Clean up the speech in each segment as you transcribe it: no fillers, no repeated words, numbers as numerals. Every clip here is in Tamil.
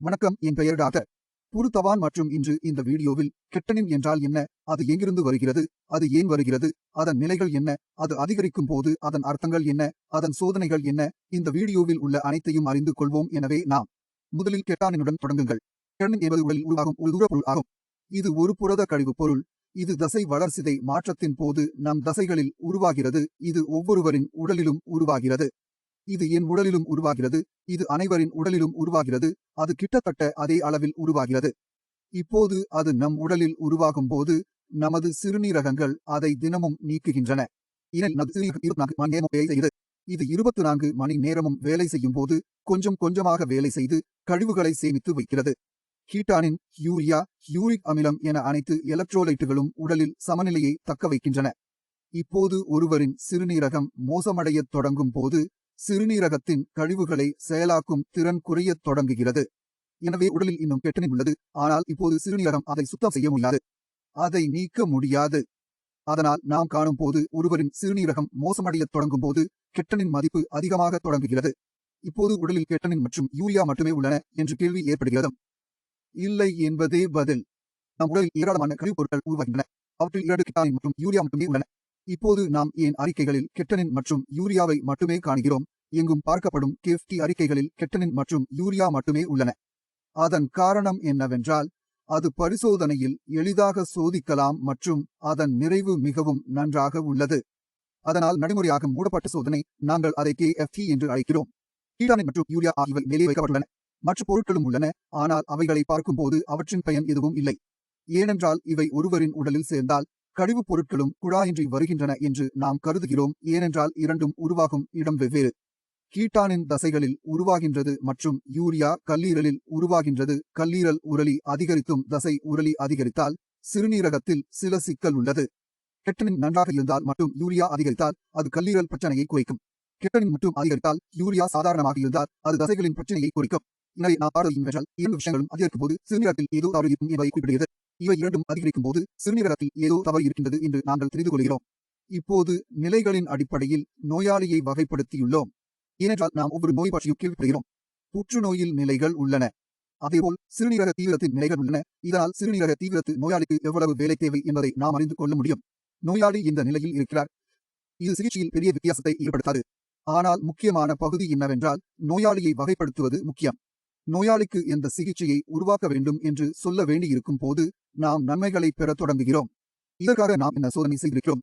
வணக்கம், என் பெயர் டாக்டர் புருத்தவான் மற்றும் இன்று இந்த வீடியோவில் கெட்டனின் என்றால் என்ன, அது எங்கிருந்து வருகிறது, அது ஏன் வருகிறது, அதன் நிலைகள் என்ன, அது அதிகரிக்கும் போது அதன் அர்த்தங்கள் என்ன, அதன் சோதனைகள் என்ன, இந்த வீடியோவில் உள்ள அனைத்தையும் அறிந்து கொள்வோம். எனவே நாம் முதலில் கெட்டானினுடன் தொடங்குங்கள். கெட்டனின் என்பது உடலில் உருவாகும் ஒரு தூரப்பொருள் ஆகும். இது ஒரு புரத கழிவு பொருள். இது தசை வளர்சிதை மாற்றத்தின் போது நம் தசைகளில் உருவாகிறது. இது ஒவ்வொருவரின் உடலிலும் உருவாகிறது. இது என் உடலிலும் உருவாகிறது. இது அனைவரின் உடலிலும் உருவாகிறது. அது கிட்டத்தட்ட அதே அளவில் உருவாகிறது. இப்போது அது நம் உடலில் உருவாகும் போது நமது சிறுநீரகங்கள் அதை தினமும் நீக்குகின்றன. இது 24 மணி நேரமும் வேலை செய்யும் போது கொஞ்சம் கொஞ்சமாக வேலை செய்து கழிவுகளை சேமித்து வைக்கிறது. கீட்டானின், யூரியா, யூரிக் அமிலம் என அனைத்து எலக்ட்ரோலைட்டுகளும் உடலில் சமநிலையை தக்க வைக்கின்றன. இப்போது ஒருவரின் சிறுநீரகம் மோசமடையத் தொடங்கும் போது சிறுநீரகத்தின் கழிவுகளை செயலாக்கும் திறன் குறையத் தொடங்குகிறது. எனவே உடலில் இன்னும் கெட்டனின் உள்ளது, ஆனால் இப்போது சிறுநீரகம் அதை சுத்தம் செய்ய முடியாது, அதை நீக்க முடியாது. அதனால் நாம் காணும் போது ஒருவரின் சிறுநீரகம் மோசமடையத் தொடங்கும் போது கெட்டனின் மதிப்பு அதிகமாக தொடங்குகிறது. இப்போது உடலில் கெட்டனின் மற்றும் யூரியா மட்டுமே உள்ளன என்று கேள்வி ஏற்படுகிறது. இல்லை என்பதே பதில். நம் உடலில் ஏராளமான கழிவுப் பொருட்கள் உருவாகின்றன. அவற்றில் 2 கெட்டானின் மற்றும் யூரியா மட்டுமே உள்ளன. இப்போது நாம் ஏன் அறிக்கைகளில் கெட்டனின் மற்றும் யூரியாவை மட்டுமே காண்கிறோம்? எங்கும் பார்க்கப்படும் கேஃப்டி அறிக்கைகளில் கெட்டனின் மற்றும் யூரியா மட்டுமே உள்ளன. அதன் காரணம் என்னவென்றால், அது பரிசோதனையில் எளிதாக சோதிக்கலாம் மற்றும் அதன் நிறைவு மிகவும் நன்றாக உள்ளது. அதனால் நடைமுறையாக மூடப்பட்ட சோதனை, நாங்கள் அதை கேஎஃப்டி என்று அழைக்கிறோம். கீட்டானின் மற்றும் யூரியா ஆகியவை மேலே வைக்கப்பட்டுள்ளன. மற்ற பொருட்களும் உள்ளன, ஆனால் அவைகளை பார்க்கும்போது அவற்றின் பயன் எதுவும் இல்லை. ஏனென்றால் இவை ஒருவரின் உடலில் சேர்ந்தால் கழிவுப் பொருட்களும் குழாயின்றி வருகின்றன என்று நாம் கருதுகிறோம். ஏனென்றால் இரண்டும் உருவாகும் இடம் வெவ்வேறு. கீட்டானின் தசைகளில் உருவாகின்றது மற்றும் யூரியா கல்லீரலில் உருவாகின்றது. கல்லீரல் உரலி அதிகரித்தும் தசை உரலி அதிகரித்தால் சிறுநீரகத்தில் சில சிக்கல் உள்ளது. கெட்டனின் நன்றாக இருந்தால் மட்டும் யூரியா அதிகரித்தால் அது கல்லீரல் பிரச்சனையை குறைக்கும். கெட்டனின் மட்டும் அதிகரித்தால் யூரியா சாதாரணமாக இருந்தால் அது தசைகளின் பிரச்சனையை குறைக்கும். எனவே நாம் பார்த்தது என்னவென்றால், 2 விஷயங்களும் அதிகரிக்கும் போது சிறுநீரகத்தில் ஏதோ தவறு இருக்கும் என்பதை குறிப்பிடுகிறது. இவை இரண்டும் அதிகரிக்கும் போது சிறுநீரகத்தில் ஏதோ தவறு இருக்கின்றது என்று நாங்கள் தெரிந்து கொள்கிறோம். இப்போது நிலைகளின் அடிப்படையில் நோயாளியை வகைப்படுத்தியுள்ளோம். ஏனென்றால் நாம் ஒவ்வொரு நோய் பற்றியும் கேள்விப்படுகிறோம். புற்றுநோயில் நிலைகள் உள்ளன. அதேபோல் சிறுநீரக தீவிரத்தின் நிலைகள் உள்ளன. இதனால் சிறுநீரக தீவிரத்து நோயாளிக்கு எவ்வளவு வேலை தேவை என்பதை நாம் அறிந்து கொள்ள முடியும். நோயாளி இந்த நிலையில் இருக்கிறார். இது சிகிச்சையில் பெரிய வித்தியாசத்தை ஏற்படுத்தாது. ஆனால் முக்கியமான பகுதி என்னவென்றால், நோயாளியை வகைப்படுத்துவது முக்கியம். நோயாளிக்கு எந்த சிகிச்சையை உருவாக்க வேண்டும் என்று சொல்ல வேண்டியிருக்கும் போது நாம் நன்மைகளை பெறத் தொடங்குகிறோம். இதற்காக நாம் என்ன சோதனை செய்திருக்கிறோம்?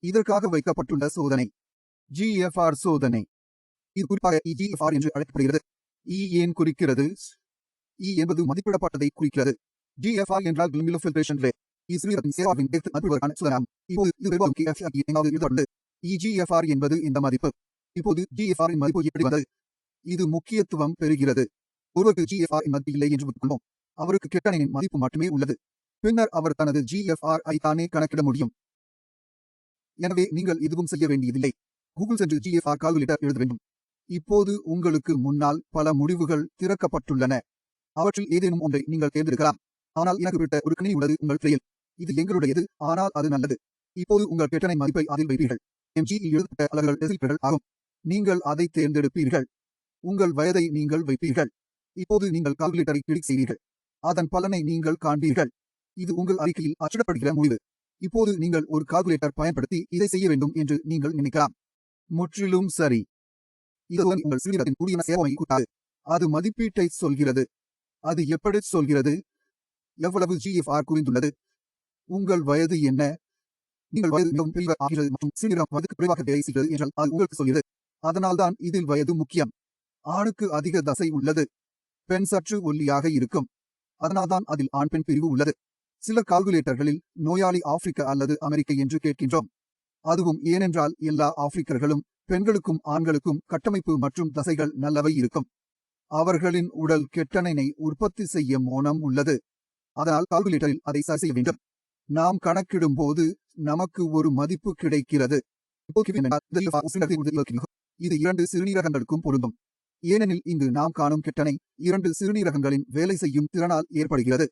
இதற்காக வைக்கப்பட்டுள்ள சோதனை GFR சோதனை. இது குறிப்பாக EGFR என்று அழைக்கப்படுகிறது. E ஏன் குறிக்கிறது? E என்பது மதிப்பிடப்பட்டதை குறிக்கிறது. GFR என்றால் கிளிமிலோ ஃபில்ட்ரேஷன் ரேட். இது சிறுநீரகத்தின் செயல்பாட்டின் வேகத்தை மதிப்பிடுவதற்கான சோதனை. இப்போது இது பெரும்பாலும் KFR எங்காவது எழுதப்பட்டுள்ளது. EGFR என்பது இந்த மதிப்பு. இப்போது GFR இன் மதிப்பு எப்படி வந்தது? இது முக்கியத்துவம் பெறுகிறது. ஒருவருக்கு GFR இன் மதிப்பு இல்லை என்று வைத்துக்கொள்வோம். அவருக்கு கெட்டனின் மதிப்பு மட்டுமே உள்ளது. பின்னர் அவர் தனது GFR ஐ தானே கணக்கிட முடியும். எனவே நீங்கள் எதுவும் செய்ய வேண்டியதில்லை. கூகுள் சென்று GFR கால்குலேட்டர் எழுத வேண்டும். இப்போது உங்களுக்கு முன்னால் பல முடிவுகள் திறக்கப்பட்டுள்ளன. அவற்றில் ஏதேனும் ஒன்றை நீங்கள் தேர்ந்தெடுக்கலாம். ஆனால் எனக்கு விட்ட ஒரு கணினி உள்ளது உங்கள் திரையில். இது எங்களுடையது, ஆனால் அது நல்லது. இப்போது உங்கள் கெட்டனின் மதிப்பை அதில் வைப்பீர்கள். mg இல் எழுதப்பட்ட அலகுகள் டெசிலிட்டர்கள் ஆகும். நீங்கள் அதை தேர்ந்தெடுப்பீர்கள். உங்கள் வயதை நீங்கள் வைப்பீர்கள். இப்போது நீங்கள் கால்குலேட்டரை கிளிக் செய்வீர்கள். அதன் பலனை நீங்கள் காண்பீர்கள். இது உங்கள் அறிக்கையில் அச்சிடப்படுகிற முடிவு. இப்போது நீங்கள் ஒரு கால்குலேட்டர் பயன்படுத்தி இதை செய்ய வேண்டும் என்று நீங்கள் நினைக்கலாம். முற்றிலும் சரி. இது உங்கள் சிறுநீரகத்தின் கூடிய செயல்முறையை கூட்டாது. அது மதிப்பீட்டை சொல்கிறது. அது எப்படி சொல்கிறது? எவ்வளவு GFR குறைந்துள்ளது? உங்கள் வயது என்ன? நீங்கள் வயது மிகவும் பெரியவர் ஆகிறது மற்றும் சிறுநீரகம் வயதுக்கு குறைவாக வேலை செய்கிறது என்றால் அது உங்களுக்கு சொல்கிறது. அதனால்தான் இதில் வயது முக்கியம். ஆணுக்கு அதிக தசை உள்ளது. பெண் சற்று ஒல்லியாக இருக்கும். அதனால்தான் அதில் ஆண் பெண் பிரிவு உள்ளது. சில கால்குலேட்டர்களில் நோயாளி ஆப்பிரிக்க அல்லது அமெரிக்க என்று கேட்கின்றோம். அதுவும் ஏனென்றால் எல்லா ஆப்பிரிக்கர்களும் பெண்களுக்கும் ஆண்களுக்கும் கட்டமைப்பு மற்றும் தசைகள் நல்லவை இருக்கும். அவர்களின் உடல் கெட்டனினை உற்பத்தி செய்ய மோனம் உள்ளது. அதனால் கால்குலேட்டரில் அதை சரி செய்ய வேண்டும். நாம் கணக்கிடும் போது நமக்கு ஒரு மதிப்பு கிடைக்கிறது. இது 2 சிறுநீரகங்களுக்கும் பொருந்தும். ஏனெனில் இங்கு நாம் காணும் கெட்டனை 2 சிறுநீரகங்களின் வேலை செய்யும் திறனால் ஏற்படுகிறது.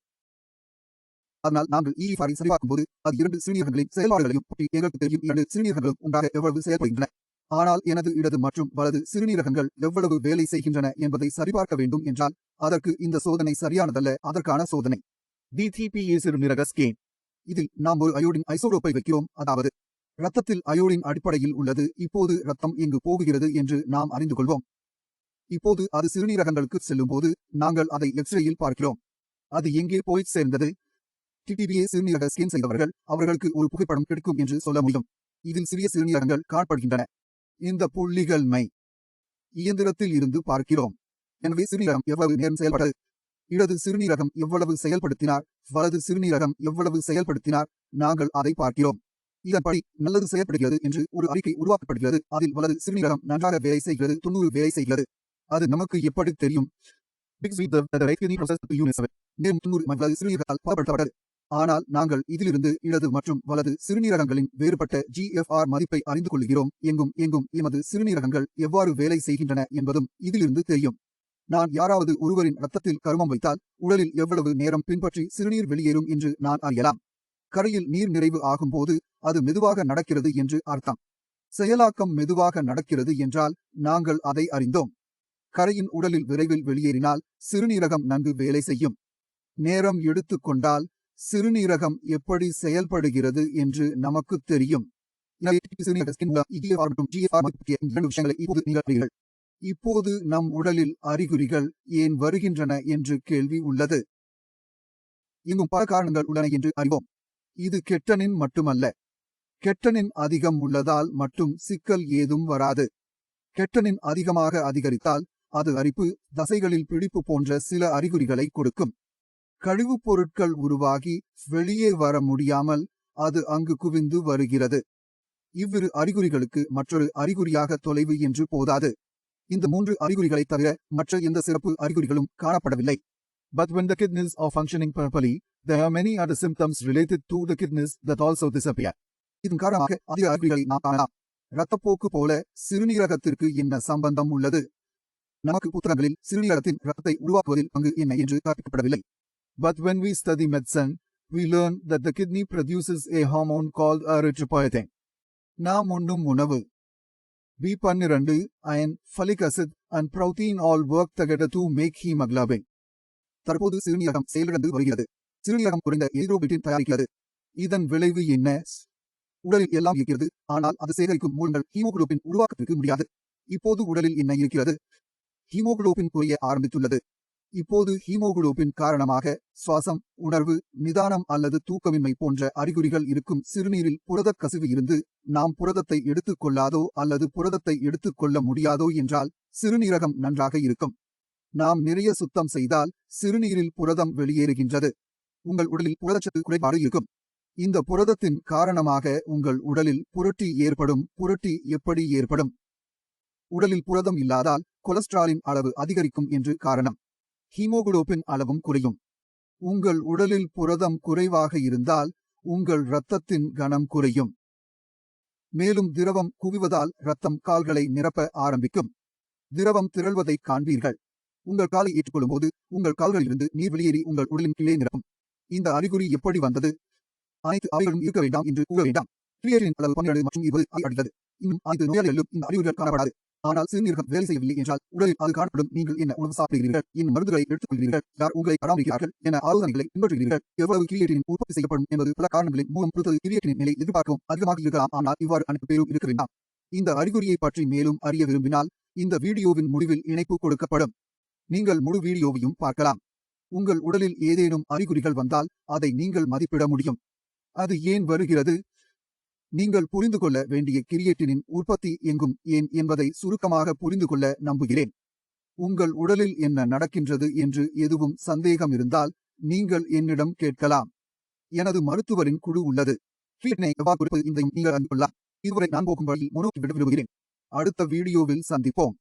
அதனால் நாங்கள் EGFR ஐ சரிபார்க்கும் போது அது 2 சிறுநீரகங்களின் செயல்பாடுகளையும் பற்றி எங்களுக்கு தெரியும். 2 சிறுநீரகங்களும் ஒன்றாக எவ்வளவு செயல்படுகின்றன. ஆனால் எனது இடது மற்றும் வலது சிறுநீரகங்கள் எவ்வளவு வேலை செய்கின்றன என்பதை சரிபார்க்க வேண்டும் என்றால் அதற்கு இந்த சோதனை சரியானதல்ல. அதற்கான சோதனை DTPA சிறுநீரக ஸ்கேன். இதில் நாம் ஒரு அயோடின் ஐசோடோப்பை வைக்கிறோம். அதாவது இரத்தத்தில் அயோடின் அடிப்படையில் உள்ளது. இப்போது இரத்தம் எங்கு போகுகிறது என்று நாம் அறிந்து கொள்வோம். இப்போது அது சிறுநீரகங்களுக்கு செல்லும் போது நாங்கள் அதை எக்ஸ்ரேயில் பார்க்கிறோம். அது எங்கே போய் சேர்ந்தது? DTPA சிறுநீரக ஸ்கேன் செய்தவர்கள் அவர்களுக்கு ஒரு புகைப்படம் கிடைக்கும் என்று சொல்ல முடியும். இதில் சிறிய சிறுநீரகங்கள் காணப்படுகின்றன. இந்த புள்ளிகள் மை இயந்திரத்தில் இருந்து பார்க்கிறோம். எனவே சிறுநீரகம் எவ்வளவு நேரம் செயல்பட்டது, இடது சிறுநீரகம் எவ்வளவு செயல்படுத்தினார், வலது சிறுநீரகம் எவ்வளவு செயல்படுத்தினார், நாங்கள் அதை பார்க்கிறோம். இதன்படி நல்லது செயல்படுகிறது என்று ஒரு அறிக்கை உருவாக்கப்படுகிறது. அதில் வலது சிறுநீரகம் நன்றாக வேலை செய்கிறது, 90 வேலை செய்கிறது. அது நமக்கு எப்படி தெரியும்? மேலும் 90 வலது சிறுநீரகத்தால் பலப்படுத்தப்பட்டது. ஆனால் நாங்கள் இதிலிருந்து இடது மற்றும் வலது சிறுநீரகங்களின் வேறுபட்ட GFR மதிப்பை அறிந்து கொள்கிறோம். எங்கும் எமது சிறுநீரகங்கள் எவ்வாறு வேலை செய்கின்றன என்பதும் இதிலிருந்து தெரியும். நான் யாராவது ஒருவரின் இரத்தத்தில் கருமம் வைத்தால் உடலில் எவ்வளவு நேரம் பின்பற்றி சிறுநீர் வெளியேறும் என்று நான் அறியலாம். கரையில் நீர் நிறைவு ஆகும் போது அது மெதுவாக நடக்கிறது என்று அர்த்தம். செயலாக்கம் மெதுவாக நடக்கிறது என்றால் நாங்கள் அதை அறிந்தோம். கரையின் உடலில் விரைவில் வெளியேறினால் சிறுநீரகம் நன்கு வேலை செய்யும். நேரம் எடுத்துக்கொண்டால் சிறுநீரகம் எப்படி செயல்படுகிறது என்று நமக்கு தெரியும். இப்போது நம் உடலில் அறிகுறிகள் ஏன் வருகின்றன என்று கேள்வி உள்ளது. இங்கும் பல காரணங்கள் உள்ளன என்று அறிவோம். இது கெட்டனின் மட்டுமல்ல. கெட்டனின் அதிகம் உள்ளதால் மட்டும் சிக்கல் ஏதும் வராது. கெட்டனின் அதிகமாக அதிகரித்தால் அது அரிப்பு, தசைகளில் பிடிப்பு போன்ற சில அறிகுறிகளை கொடுக்கும். கழிவுப் பொருட்கள் உருவாகி வெளியே வர முடியாமல் அது அங்கு குவிந்து வருகிறது. இவ்விரு அறிகுறிகளுக்கு மற்றொரு அறிகுறியாக தொலைவு என்று போதாது. இந்த 3 அறிகுறிகளை தவிர மற்ற எந்த சிறப்பு அறிகுறிகளும் காணப்படவில்லை. But when the kidneys are functioning properly, there are many other symptoms related to the kidneys that also disappear. இதன் காரணமாக அதிக அறிகுறிகளை நாம் காணலாம். இரத்தப்போக்கு போல சிறுநீரகத்திற்கு என்ன சம்பந்தம் உள்ளது? நமக்கு புத்தகங்களில் சிறுநீரகத்தின் இரத்தத்தை உருவாக்குவதில் பங்கு என்ன என்று கற்பிக்கப்படவில்லை. But when we study medicine, we learn that the kidney produces a hormone called erythropoietin. நாம் உண்ணும் உணவு B12, iron, folic acid and protein all work together to make hemoglobin. தற்போது சிறுநீரகம் செயலிழந்து வருகிறது. சிறுநீரகம் குறைந்த எரித்ரோபிட்டின் தயாரிக்கிறது. இதன் விளைவு என்ன? உடலில் எல்லாம் இருக்கிறது, ஆனால் அது சேகரிக்கும் மூலங்கள் ஹீமோகுளோபின் உருவாக்கத்திற்கு முடியாது. இப்போது உடலில் என்ன இருக்கிறது? ஹீமோகுளோபின் குறைய ஆரம்பித்துள்ளது. இப்போது ஹீமோகுளோபின் காரணமாக சுவாசம், உணர்வு, நிதானம் அல்லது தூக்கமின்மை போன்ற அறிகுறிகள் இருக்கும். சிறுநீரில் புரதக் கசிவு இருந்து நாம் புரதத்தை எடுத்துக் கொள்ளாதோ அல்லது புரதத்தை எடுத்துக் கொள்ள முடியாதோ என்றால் சிறுநீரகம் நன்றாக இருக்கும். நாம் நிறைய சுத்தம் செய்தால் சிறுநீரில் புரதம் வெளியேறுகின்றது. உங்கள் உடலில் புரதச்சத்து குறைபாடு இருக்கும். இந்த புரதத்தின் காரணமாக உங்கள் உடலில் புரட்டி ஏற்படும். புரட்டி எப்படி ஏற்படும்? உடலில் புரதம் இல்லாதால் கொலஸ்ட்ராலின் அளவு அதிகரிக்கும் என்று காரணம். ஹீமோகுளோபின் அளவும் குறையும். உங்கள் உடலில் புரதம் குறைவாக இருந்தால் உங்கள் இரத்தத்தின் கனம் குறையும். மேலும் திரவம் குவிவதால் இரத்தம் கால்களை நிரப்ப ஆரம்பிக்கும். திரவம் திரள்வதை காண்பீர்கள். உங்கள் காலை ஏற்றுக்கொள்ளும் போது உங்கள் கால்களிலிருந்து நீர் வெளியேறி உங்கள் உடலின் கீழே நிரப்பும். இந்த அறிகுறி எப்படி வந்தது? அனைத்து அவைகளும் இருக்க வேண்டாம் என்று கூற வேண்டாம். கிரியேட்டினின் அளவு 12 மற்றும் 20 அடித்தது. இன்னும் அனைத்து நோயாளிகளிலும் இந்த அறிகுறிகள் காணப்படாது. ஆனால் சிறுநீரகம் வேலை செய்யவில்லை என்றால் உடலில் அது காணப்படும். நீங்கள் என்ன உணவு சாப்பிடுகிறீர்கள், என்ன மருந்துகளை எடுத்துக்கொள்கிறீர்கள், யார் உங்களை பராமரிக்கிறார்கள் என ஆலோசனைகளை பின்பற்றுகிறீர்கள், எவ்வளவு கிரியேட்டினின் உற்பத்தி செய்யப்படும் என்பது பல காரணங்களின் மூலம் பொறுத்தது. கிரியேட்டினின் நிலை எதிர்பார்க்கவும் அதிகமாக இருக்கலாம், ஆனால் இவ்வாறு அனைத்து பேரும் இருக்க வேண்டாம். இந்த அறிகுறியை பற்றி மேலும் அறிய விரும்பினால் இந்த வீடியோவின் முடிவில் இணைப்பு கொடுக்கப்படும். நீங்கள் முழு வீடியோவையும் பார்க்கலாம். உங்கள் உடலில் ஏதேனும் அறிகுறிகள் வந்தால் அதை நீங்கள் மதிப்பிட முடியும். அது ஏன் வருகிறது? நீங்கள் புரிந்து கொள்ள வேண்டிய கிரியேட்டினின் உற்பத்தி எங்கும் ஏன் என்பதை சுருக்கமாக புரிந்து கொள்ள நம்புகிறேன். உங்கள் உடலில் என்ன நடக்கின்றது என்று எதுவும் சந்தேகம் இருந்தால் நீங்கள் என்னிடம் கேட்கலாம். எனது மருத்துவரின் குழு உள்ளது. கிரியேட்டினை எவ்வாறு கொடுப்பது என்பதையும் நீங்கள் அறிந்து கொள்ளலாம். இதுவரை நான் போகும் வழியில் முன்னோக்கி விட விரும்புகிறேன். அடுத்த வீடியோவில் சந்திப்போம்.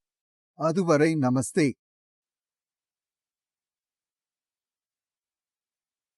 அதுவரை நமஸ்தே.